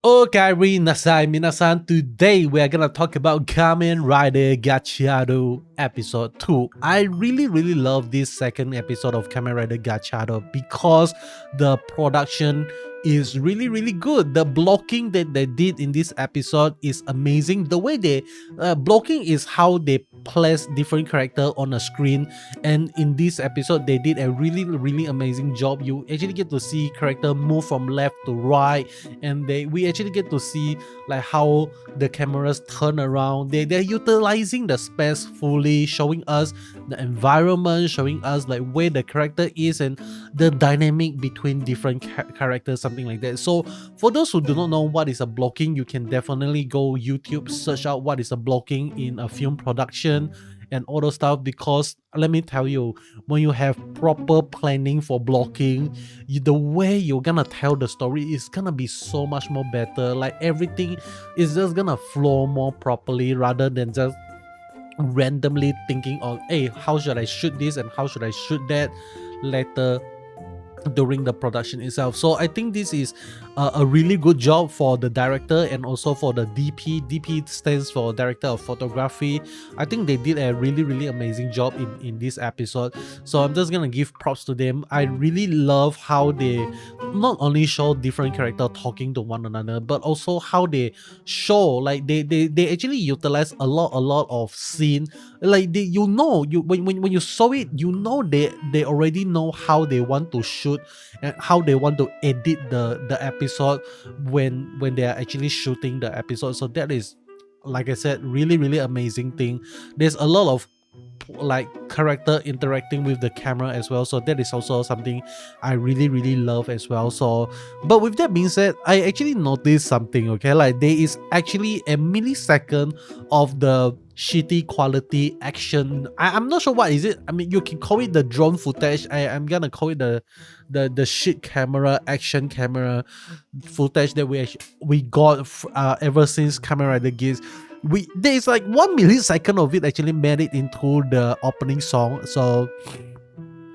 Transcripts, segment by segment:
Okay, nasai minasan. Today we are gonna talk about Kamen Rider Gotchard episode 2. I really love this second episode of Kamen Rider Gotchard because the production is really good. The blocking that they did in this episode is amazing. The way they blocking is how they place different character on a screen, and in this episode they did a really amazing job. You actually get to see character move from left to right, and we actually get to see like how the cameras turn around. They're utilizing the space fully, showing us the environment, showing us like where the character is and the dynamic between different characters, something like that. So for those who do not know what is a blocking, you can definitely go YouTube, search out what is a blocking in a film production and all those stuff, because let me tell you, when you have proper planning for blocking, the way you're gonna tell the story is gonna be so much more better. Like everything is just gonna flow more properly rather than just randomly thinking of, hey, how should I shoot this and how should I shoot that later during the production itself. So I think this is a really good job for the director and also for the DP. DP stands for director of photography. I think they did a really amazing job in this episode, so I'm just gonna give props to them. I really love how they not only show different characters talking to one another, but also how they show like they actually utilize a lot of scene. Like when you saw it, you know they already know how they want to shoot and how they want to edit the episode when they are actually shooting the episode. So that is, like I said, really amazing thing. There's a lot of like character interacting with the camera as well, so that is also something I really love as well. So but with that being said, I actually noticed something. Okay, like there is actually a millisecond of the shitty quality action. I'm not sure what is it. I mean, you can call it the drone footage. I'm gonna call it the shit camera, action camera footage that we got ever since Kamen Rider Gears. There's like 1 millisecond of it actually made it into the opening song, so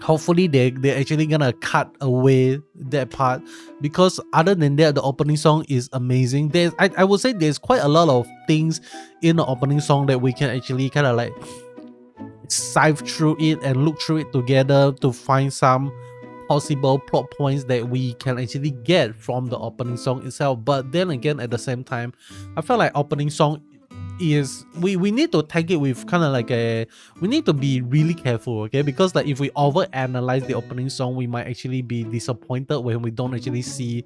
hopefully they're actually gonna cut away that part, because other than that the opening song is amazing. I would say there's quite a lot of things in the opening song that we can actually kind of like sift through it and look through it together to find some possible plot points that we can actually get from the opening song itself. But then again, at the same time, I felt like opening song is we need to take it with kind of like we need to be really careful, okay? Because like if we over analyze the opening song, we might actually be disappointed when we don't actually see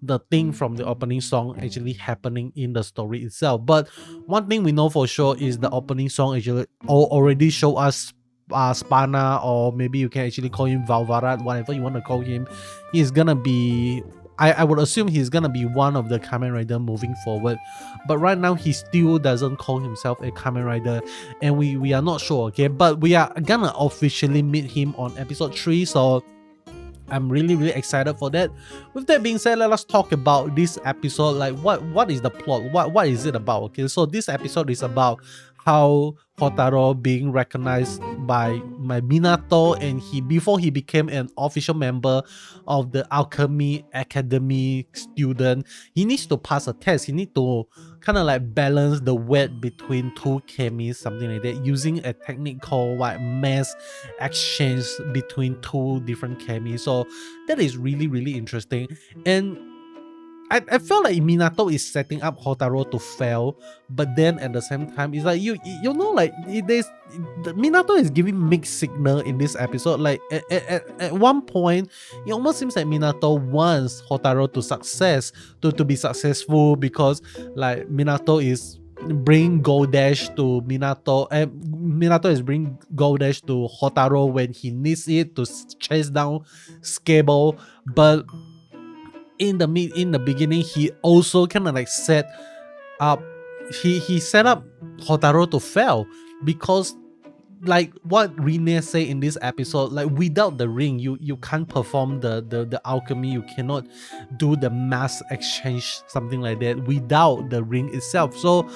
the thing from the opening song actually happening in the story itself. But one thing we know for sure is the opening song actually already show us Spana, or maybe you can actually call him Valvarat, whatever you want to call him. He's gonna be, I would assume he's gonna be one of the Kamen Rider moving forward, but right now he still doesn't call himself a Kamen Rider, and we are not sure, okay? But we are gonna officially meet him on episode 3, so I'm really excited for that. With that being said, let us talk about this episode. Like what is the plot? What is it about? Okay, so this episode is about how Hotaro being recognized by Minato, and before he became an official member of the Alchemy Academy student, he needs to pass a test. He needs to kind of like balance the weight between two Chemys, something like that, using a technique called like mass exchange between two different Chemys. So that is really interesting, and I felt like Minato is setting up Hotaro to fail, but then at the same time, it's like you know, like Minato is giving mixed signal in this episode. Like at one point, it almost seems like Minato wants Hotaro to be successful, because like Minato is bring Gold Dash to Minato, and Minato is bring Gold Dash to Hotaro when he needs it to chase down Scable, but in the beginning, he also kind of like set up Hotaro to fail, because like what Rine say in this episode, like without the ring, you can't perform the alchemy, you cannot do the mass exchange, something like that, without the ring itself. So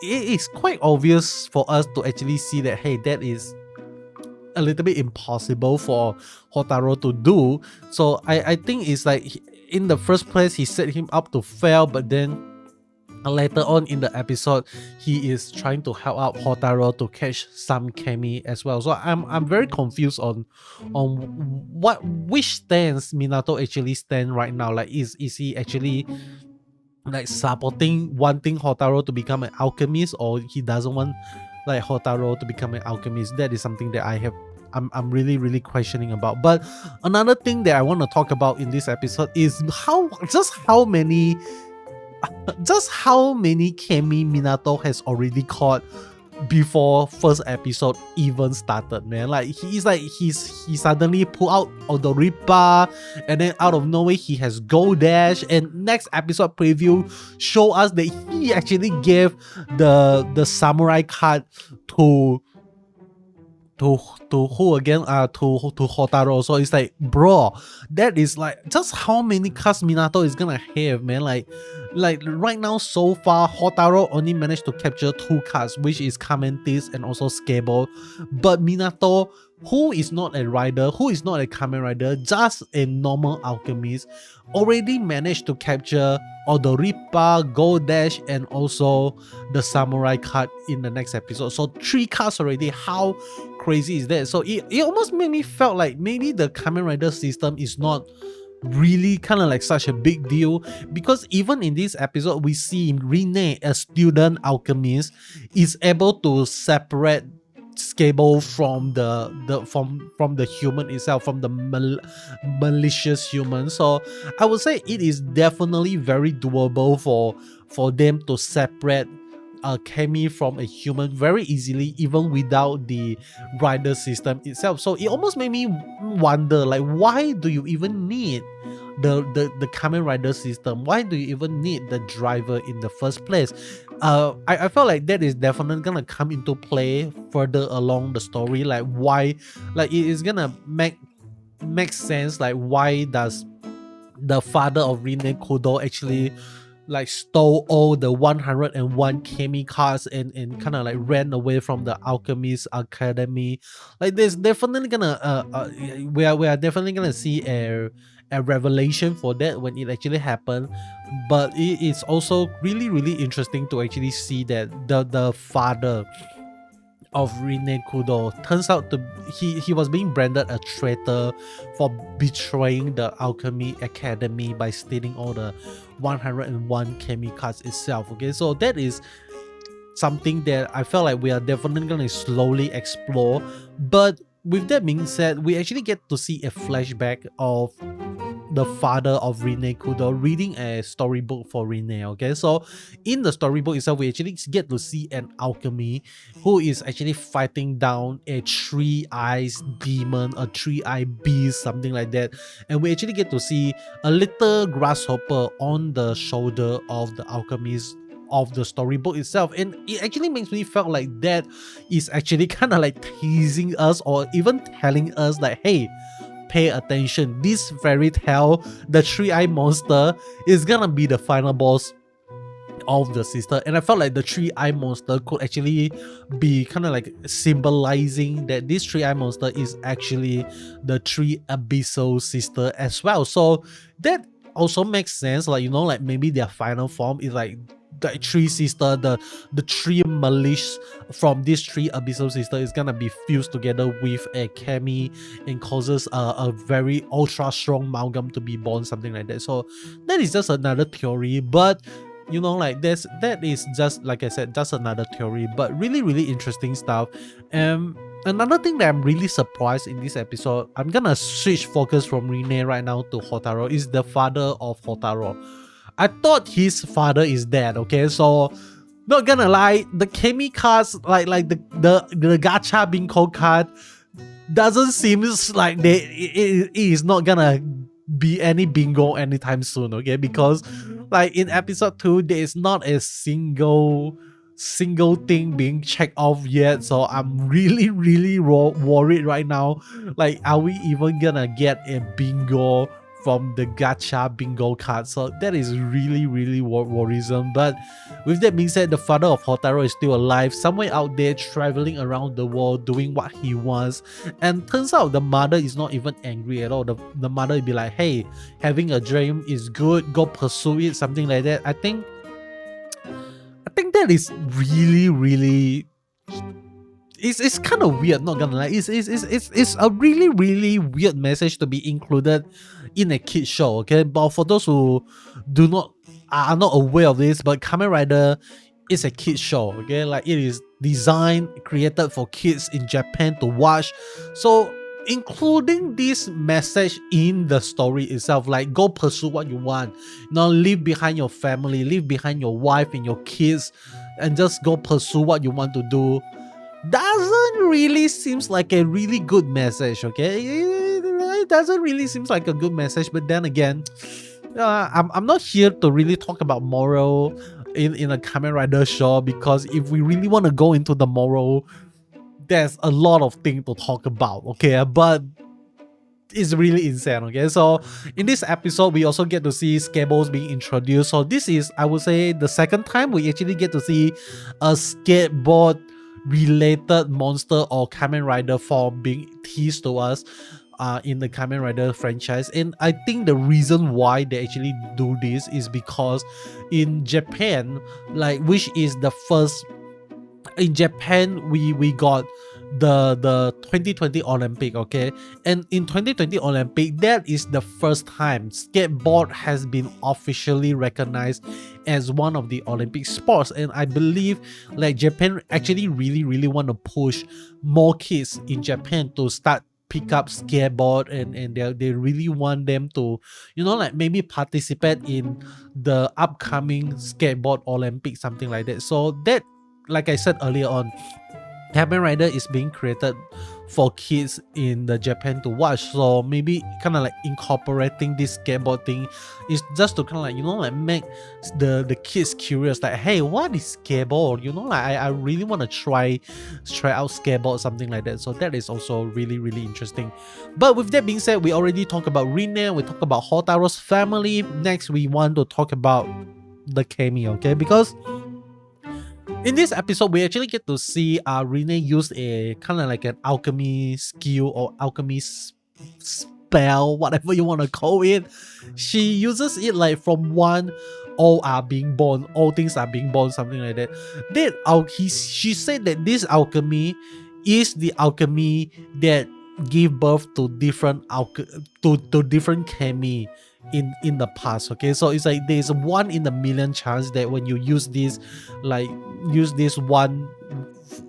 it is quite obvious for us to actually see that, hey, that is a little bit impossible for Hotaro to do. So I think it's like in the first place he set him up to fail, but then later on in the episode he is trying to help out Hotaro to catch some Chemy as well. So I'm very confused on which stance Minato actually stand right now. Like is he actually like supporting wanting Hotaro to become an alchemist, or he doesn't want like Hotaro to become an alchemist? That is something that I'm really questioning about. But another thing that I want to talk about in this episode is how many Chemy Minato has already caught before first episode even started, man. Like he suddenly pull out Odoripa, and then out of nowhere he has Go Dash, and next episode preview show us that he actually gave the samurai card to who again? To Hotaro. So it's like, bro, that is like just how many cards Minato is gonna have, man. Like right now so far, Hotaro only managed to capture 2 cards, which is Kamentis and also Scable. But Minato, who is not a rider, who is not a Kamen Rider, just a normal alchemist, already managed to capture Odoripa, Go Dash, and also the samurai card in the next episode. So 3 cards already. How crazy is that? So it almost made me felt like maybe the Kamen Rider system is not really kind of like such a big deal, because even in this episode we see Rene, a student alchemist, is able to separate Scable from the human itself, from the malicious human. So I would say it is definitely very doable for them to separate a Chemy from a human very easily, even without the rider system itself. So it almost made me wonder, like, why do you even need the Kamen Rider system? Why do you even need the driver in the first place? I felt like that is definitely gonna come into play further along the story. Like why, like it is gonna make sense. Like why does the father of Rene Kudo actually like stole all the 101 Chemy cards and kind of like ran away from the Alchemist Academy? Like there's definitely gonna we are definitely gonna see a revelation for that when it actually happened. But it is also really interesting to actually see that the father of Rene Kudo turns out to he was being branded a traitor for betraying the Alchemy Academy by stealing all the 101 Chemy cards itself. Okay, so that is something that I felt like we are definitely gonna slowly explore. But with that being said, we actually get to see a flashback of the father of Rene Kudo reading a storybook for Rene. Okay, so in the storybook itself, we actually get to see an alchemy who is actually fighting down a 3-eyes demon, a 3-eye beast, something like that. And we actually get to see a little grasshopper on the shoulder of the alchemist of the storybook itself, and it actually makes me felt like that is actually kind of like teasing us, or even telling us like, hey, pay attention, this fairy tale, the 3-eye monster, is gonna be the final boss of the sister. And I felt like the 3-eye monster could actually be kind of like symbolizing that this 3-eye monster is actually the 3 abyssal sister as well. So that also makes sense, like, you know, like maybe their final form is like the 3 sister, the 3 malice from this 3 abyssal sister is gonna be fused together with a Chemy and causes a very ultra strong Malgam to be born, something like that. So that is just another theory, but you know, like that is just, like I said, just another theory, but really interesting stuff. Another thing that I'm really surprised in this episode, I'm gonna switch focus from Rene right now to Hotaro, is the father of Hotaro. I thought his father is dead. Okay, so not gonna lie, the Chemy cards, like the gacha bingo card, doesn't seem like it is not gonna be any bingo anytime soon. Okay, because like in episode 2, there is not a single thing being checked off yet. So I'm really worried right now. Like, are we even gonna get a bingo from the gacha bingo card. So that is really worrisome. But with that being said, the father of Hotaro is still alive, somewhere out there traveling around the world doing what he wants. And turns out the mother is not even angry at all. The mother would be like, hey, having a dream is good, go pursue it, something like that. I think that is really it's kind of weird, not gonna lie. It's a really weird message to be included in a kid show, okay? But for those who are not aware of this, but Kamen Rider is a kid show, okay? Like, it is designed, created for kids in Japan to watch. So including this message in the story itself, like, go pursue what you want, leave behind your family, leave behind your wife and your kids, and just go pursue what you want to do, doesn't really seems like a really good message, okay? It doesn't really seems like a good message. But then again, I'm not here to really talk about moral in a Kamen Rider show, because if we really want to go into the moral, there's a lot of things to talk about, okay? But it's really insane, okay? So in this episode, we also get to see skateboards being introduced. So this is, I would say, the second time we actually get to see a skateboard related monster or Kamen Rider form being teased to us in the Kamen Rider franchise. And I think the reason why they actually do this is because in Japan, like, which is the first, in Japan we got the 2020 Olympic, okay? And in 2020 Olympic, that is the first time skateboard has been officially recognized as one of the Olympic sports. And I believe, like, Japan actually really want to push more kids in Japan to start pick up skateboard, and they really want them to, like, maybe participate in the upcoming skateboard Olympics, something like that. So that, like I said earlier on, Kamen Rider is being created for kids in the Japan to watch. So maybe kind of like incorporating this skateboard thing is just to kind of like, like, make the kids curious, like, hey, what is skateboard? Like, I really want to try out skateboard, something like that. So that is also really interesting. But with that being said, we already talked about Rine, we talked about Hotaro's family. Next, we want to talk about the Chemy, okay? Because in this episode, we actually get to see Rine use a kind of like an alchemy skill or alchemy spell, whatever you want to call it. She uses it like from one, all are being born, all things are being born, something like that. She said that this alchemy is the alchemy that give birth to different different Chemy in the past, okay? So it's like there's 1 in a million chance that when you use this one,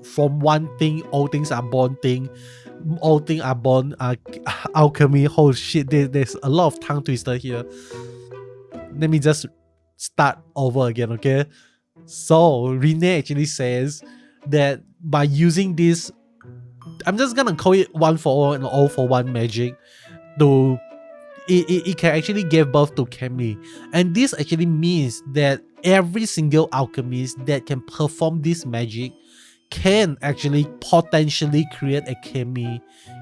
from one thing, all things are born thing, all things are born alchemy. Oh shit, there's a lot of tongue twister here. Let me just start over again, okay? So Rine actually says that by using this, I'm just gonna call it 1 for all and all for one magic, to it can actually give birth to Chemy. And this actually means that every single alchemist that can perform this magic can actually potentially create a Chemy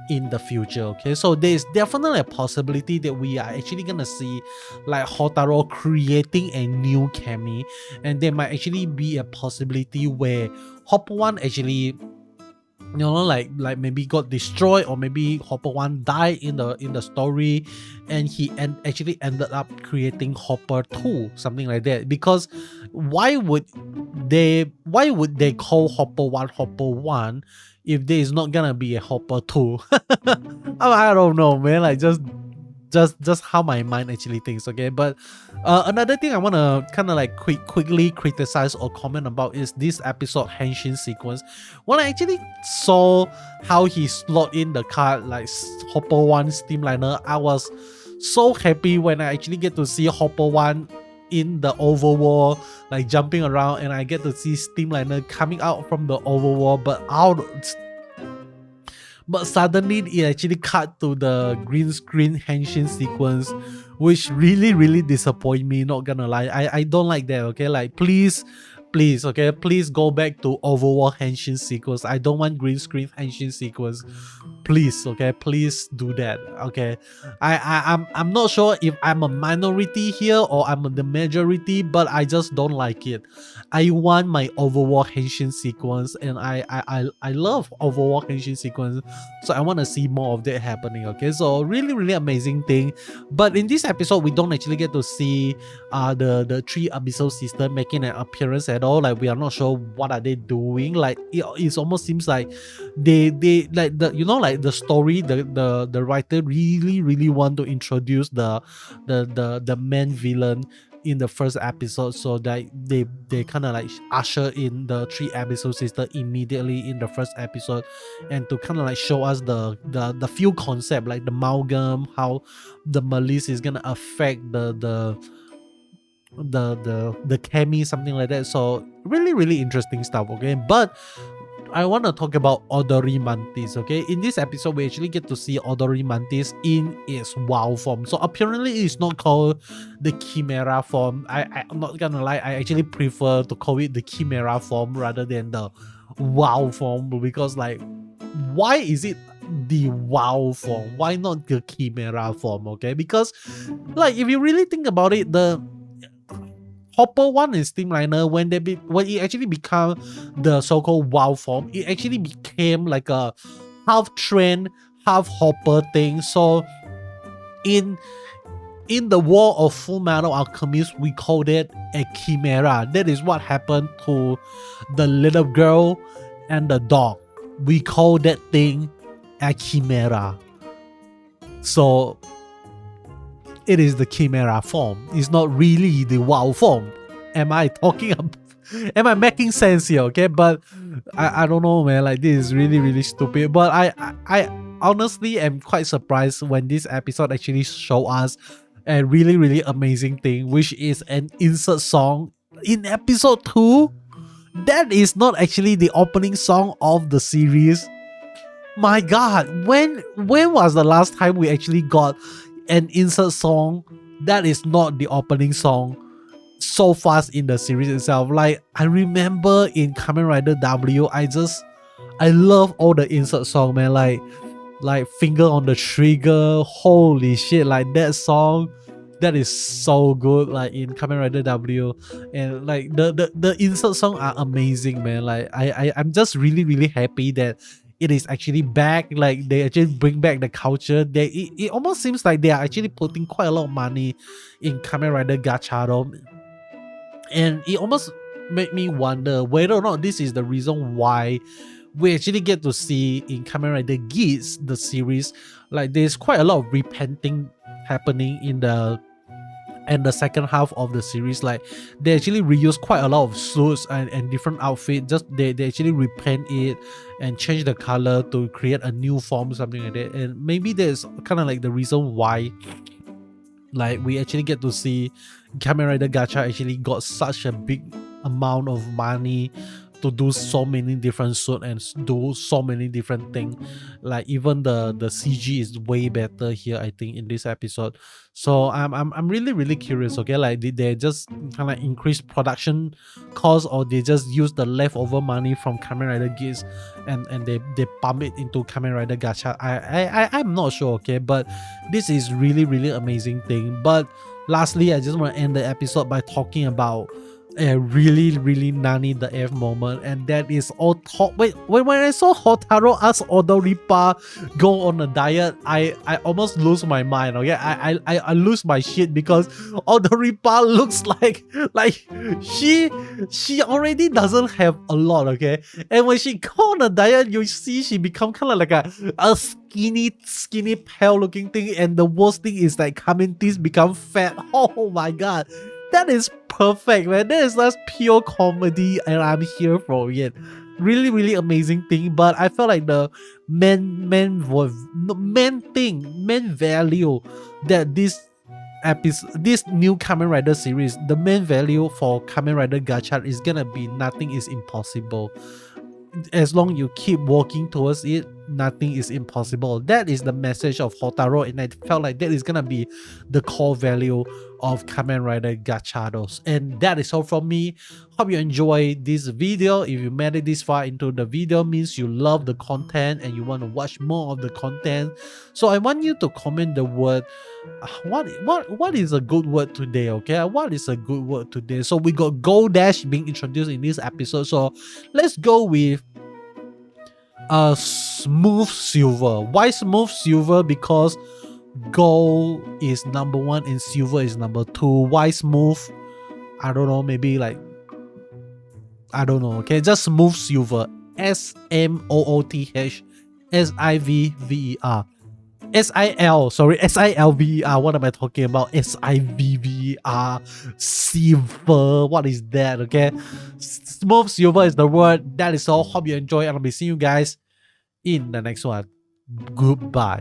in the future, okay? So there's definitely a possibility that we are actually gonna see like Hotaro creating a new Chemy, and there might actually be a possibility where Hopper 1 actually, like maybe got destroyed, or maybe Hopper 1 died in the story, and he actually ended up creating Hopper 2, something like that. Because why would they call Hopper 1 if there is not gonna be a Hopper 2? I don't know, man. Like, just how my mind actually thinks, okay? But another thing I want to kind of like quickly criticize or comment about is this episode Henshin sequence. When I actually saw how he slot in the card like Hopper 1 Steamliner, I was so happy when I actually get to see Hopper 1 in the overworld, like jumping around, and I get to see Steamliner coming out from the overworld, but suddenly it actually cut to the green screen Henshin sequence, which really disappointed me, not gonna lie. I don't like that, okay? Like, please please, okay, please go back to overall henshin sequence. I don't want green screen henshin sequence. Please, okay, please do that. Okay, I'm not sure if I'm a minority here or I'm the majority, but I just don't like it. I want my overall henshin sequence, and I love overall henshin sequence, so I want to see more of that happening. Okay, so really amazing thing. But in this episode, we don't actually get to see the three abyssal sisters making an appearance at all. Like, we are not sure what are they doing. Like, it almost seems like they like the, you know, like the story, the writer really want to introduce the main villain in the first episode, so that they kind of like usher in the three abyssal sisters immediately in the first episode, and to kind of like show us the few concept, like the Malgam, how the malice is gonna affect the Chemy, something like that. So really interesting stuff. Okay, but I want to talk about Odorimantis. Okay, in this episode we actually get to see Odorimantis in its WoW form. So apparently it's not called the Chimera form. I'm not gonna lie, I actually prefer to call it the Chimera form rather than the WoW form, because like, why is it the WoW form? Why not the Chimera form? Okay, because like, if you really think about it, the Hopper 1 and Steamliner, when it actually become the so-called WoW form, it actually became like a half train, half hopper thing. So in the War of Full Metal Alchemist, we called it a Chimera. That is what happened to the little girl and the dog. We call that thing a Chimera. So it is the Chimera form. It's not really the WoW form. Am I making sense here? Okay, but I don't know, man. Like, this is really stupid. But I honestly am quite surprised when this episode actually show us a really amazing thing, which is an insert song in episode 2. That is not actually the opening song of the series. My God, when was the last time we actually got an insert song that is not the opening song so fast in the series itself? Like, I remember in Kamen Rider W, I love all the insert song, man. Like Finger on the Trigger, holy shit, like that song, that is so good, like in Kamen Rider W. And like the insert song are amazing, man. Like, I'm just really happy that it is actually back. Like, they actually bring back the culture. It almost seems like they are actually putting quite a lot of money in Kamen Rider Gotchard, and it almost made me wonder whether or not this is the reason why we actually get to see in Kamen Rider Geats, the series, like there's quite a lot of repenting happening in the second half of the series. Like, they actually reuse quite a lot of suits and different outfits. Just they actually repaint it and change the color to create a new form, something like that. And maybe there's kind of like the reason why, like, we actually get to see Kamen Rider Gotchard actually got such a big amount of money to do so many different suits and do so many different things. Like, even the CG is way better here, I think, in this episode. So I'm really curious. Okay, like, did they just kind of increase production costs, or they just use the leftover money from Kamen Rider Geats and they pump it into Kamen Rider Gotchard? I'm not sure. Okay, but this is really amazing thing. But lastly, I just want to end the episode by talking about a really Nani the F moment, and that is all talk. Wait, when I saw Hotaro ask Odoripa go on a diet, I almost lose my mind. Okay, I lose my shit, because Odoripa looks like she already doesn't have a lot. Okay, and when she go on a diet, you see she become kind of like a skinny pale looking thing, and the worst thing is like Kamintis become fat. Oh my God, that is perfect, man. That is just pure comedy, and I'm here for it. Really amazing thing. But I felt like the main value that this new Kamen Rider series, the main value for Kamen Rider Gotchard is gonna be nothing is impossible. As long you keep working towards it, nothing is impossible. That is the message of Hotaro, and I felt like that is gonna be the core value of Kamen Rider Gotchard. And that is all from me. Hope you enjoy this video. If you made it this far into the video, means you love the content and you want to watch more of the content. So I want you to comment the word, what is a good word today, okay? What is a good word today? So we got Gold Dash being introduced in this episode. So let's go with smooth silver. Why smooth silver? Because gold is number 1 and silver is number 2. Why smooth? I don't know, maybe like, I don't know, okay? Just smooth silver. SMOOTH SIVVER. SILVER. What am I talking about? SIVVER. Silver. What is that? Okay. Smooth silver is the word. That is all. Hope you enjoy, and I'll be seeing you guys in the next one. Goodbye.